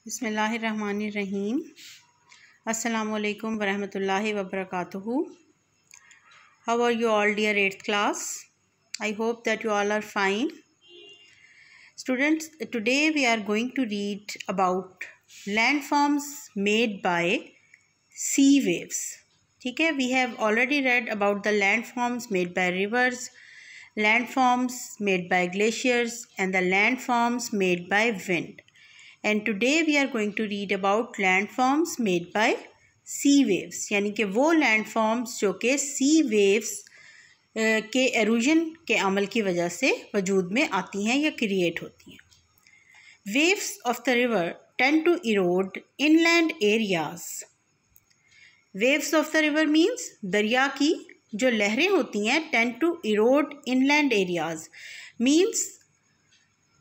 बिस्मिल्लाहिर्रहमानिर्रहीम। अस्सलामुअलैकुम वरहमतुल्लाहि वबरकातुहू। How are you all, dear 8th class? I hope that you all are fine. Students, today we are going to read about landforms made by sea waves. ठीक है, we have already read about the landforms made by rivers, landforms made by glaciers and the landforms made by wind. And today we are going to read about landforms made by sea waves, यानी कि वो landforms जो कि sea waves के erosion के अमल की वजह से वजूद में आती हैं या क्रिएट होती हैं. Waves of the river tend to erode inland areas. Waves of the river means दरिया की जो लहरें होती हैं tend to erode inland areas means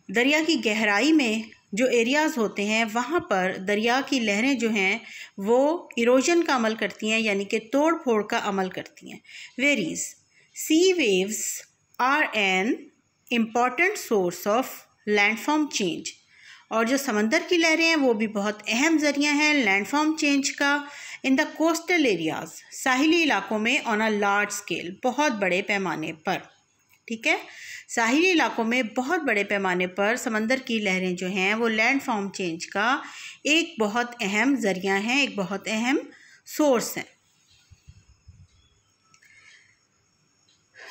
दरिया की गहराई में जो एरियाज़ होते हैं वहाँ पर दरिया की लहरें जो हैं वो इरोजन का अमल करती हैं, यानी कि तोड़ फोड़ का अमल करती हैं. Varies sea waves are an important source of landform change. और जो समंदर की लहरें हैं वो भी बहुत अहम ज़रिया हैं लैंडफॉर्म चेंज का. इन द कोस्टल एरियाज़, साहिली इलाकों में ऑन अ लार्ज स्केल, बहुत बड़े पैमाने पर. ठीक है, साहिली इलाकों में बहुत बड़े पैमाने पर समंदर की लहरें जो हैं वो लैंडफॉर्म चेंज का एक बहुत अहम ज़रिया हैं, एक बहुत अहम सोर्स हैं.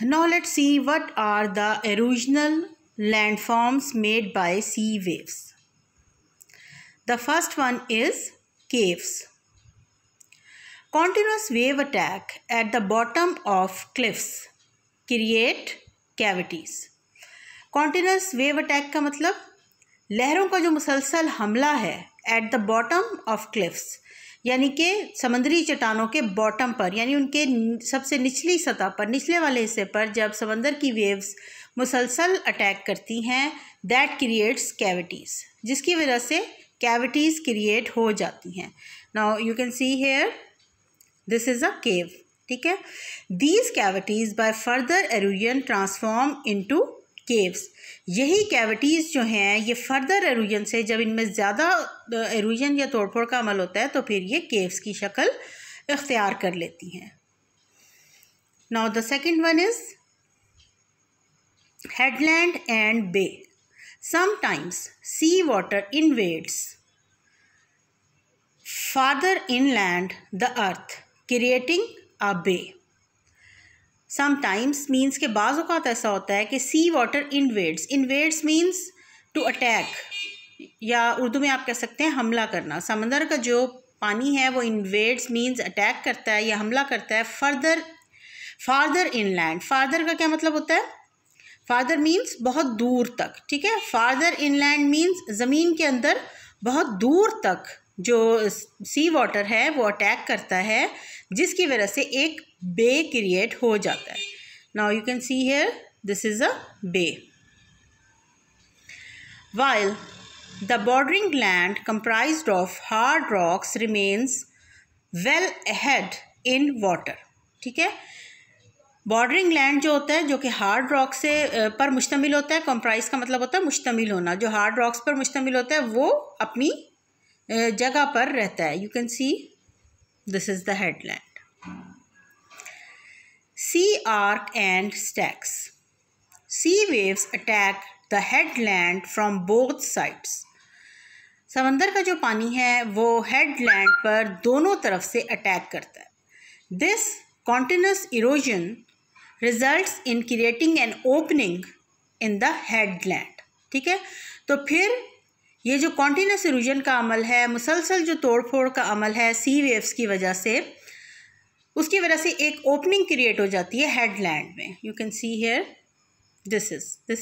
Now let's see what are the erosional landforms made by sea waves. The first one is caves. Continuous wave attack at the bottom of cliffs create cavities. Continuous wave attack का मतलब लहरों का जो मुसलसल हमला है at the bottom of cliffs, यानी कि समंदरी चट्टानों के बॉटम पर, यानी उनके सबसे निचली सतह पर, निचले वाले हिस्से पर जब समंदर की वेव्स मुसलसल अटैक करती हैं, that creates cavities, जिसकी वजह से cavities क्रिएट हो जाती हैं. Now you can see here this is a cave. ठीक है, these cavities by further erosion transform into caves. यही cavities जो हैं ये further erosion से जब इनमें ज़्यादा erosion या तोड़फोड़ का अमल होता है तो फिर ये caves की शक्ल इख्तियार कर लेती हैं. Now the second one is headland and bay. Sometimes sea water invades farther inland the earth, creating a bay. Sometimes means के बाज़ औक़ात ऐसा होता है कि sea water invades. Invades means to attack, या उर्दू में आप कह सकते हैं हमला करना. समंदर का जो पानी है वो invades means attack करता है या हमला करता है farther inland. farther का क्या मतलब होता है? farther means बहुत दूर तक. ठीक है, farther inland means ज़मीन के अंदर बहुत दूर तक जो सी वाटर है वो अटैक करता है, जिसकी वजह से एक बे क्रिएट हो जाता है. Now you can see here this is a bay. While the bordering land comprised of hard rocks remains well ahead in water. ठीक है, बॉर्डरिंग लैंड जो होता है जो कि हार्ड रॉक से पर मुश्तमिल होता है. कंप्राइज का मतलब होता है मुश्तमिल होना. जो हार्ड रॉक्स पर मुश्तमिल होता है वो अपनी जगह पर रहता है. You can see this is the headland. Sea arch and stacks. Sea waves attack the headland from both sides. समंदर का जो पानी है वो हेडलैंड पर दोनों तरफ से अटैक करता है. This continuous erosion results in creating an opening in the headland. ठीक है, तो फिर ये जो कॉन्टिन्यूस इरोजन का अमल है, मुसलसल जो तोड़ फोड़ का अमल है सी वेव्स की वजह से, उसकी वजह से एक ओपनिंग क्रिएट हो जाती है हेडलैंड में. You can see here this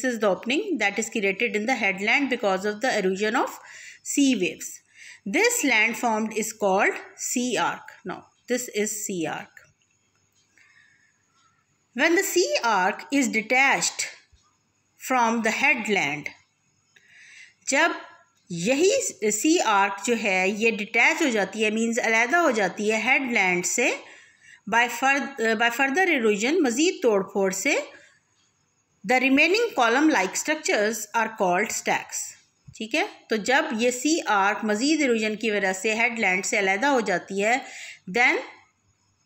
is the opening that is created in the headland because of the erosion of sea waves. This land formed is called sea arch. Now this is sea arch. When the sea arch is detached from the headland, जब यही सी arc जो है ये detach हो जाती है, means अलहदा हो जाती है हेडलैंड से बाय फर्दर इरोजन, मज़ीद तोड़ फोड़ से, the remaining column like structures are called stacks. ठीक है। तो जब ये सी आर्क मज़ीद इरोजन की वजह से हेडलैंड से अलहदा हो जाती है, then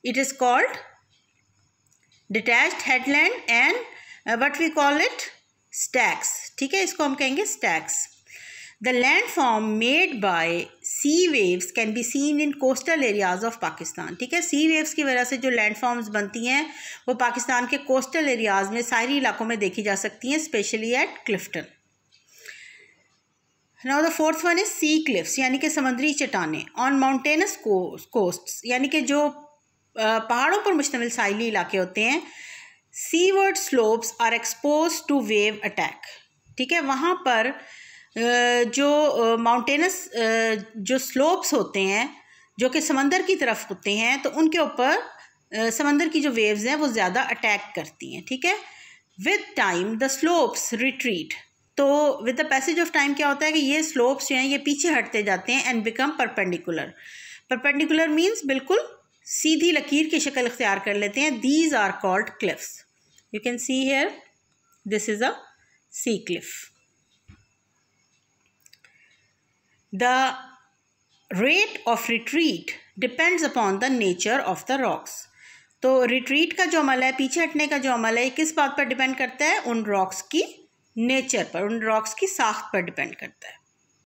it is called detached headland and what we call it stacks. ठीक है, इसको हम कहेंगे stacks. The land form made by sea waves can be seen in coastal areas of Pakistan. ठीक है, सी वेव्स की वजह से जो लैंड फॉर्म्स बनती हैं वो पाकिस्तान के कोस्टल एरियाज में सारी इलाकों में देखी जा सकती हैं, specially at Clifton. Now the fourth one is sea cliffs, यानी कि समुद्री चट्टानें ऑन माउंटेनस कोस्ट्स, यानी कि जो पहाड़ों पर मुश्तमिल साहिली इलाके होते हैं। Seaward slopes are expose to wave attack. ठीक है, वहाँ पर जो माउंटेनस जो स्लोप्स होते हैं जो कि समंदर की तरफ होते हैं, तो उनके ऊपर समंदर की जो वेव्स हैं वो ज़्यादा अटैक करती हैं। ठीक है, with time the slopes retreat. तो with the passage of time क्या होता है कि ये स्लोप्स जो हैं ये पीछे हटते जाते हैं and become perpendicular. Perpendicular means बिल्कुल सीधी लकीर की शक्ल इख्तियार कर लेते हैं। These are called cliffs. You can see here this is a sea cliff. The rate of retreat depends upon the nature of the rocks. तो रिट्रीट का जो अमल है, पीछे हटने का जो अमल है, किस बात पर डिपेंड करता है? उन रॉक्स की नेचर पर, उन रॉक्स की साख्त पर डिपेंड करता है।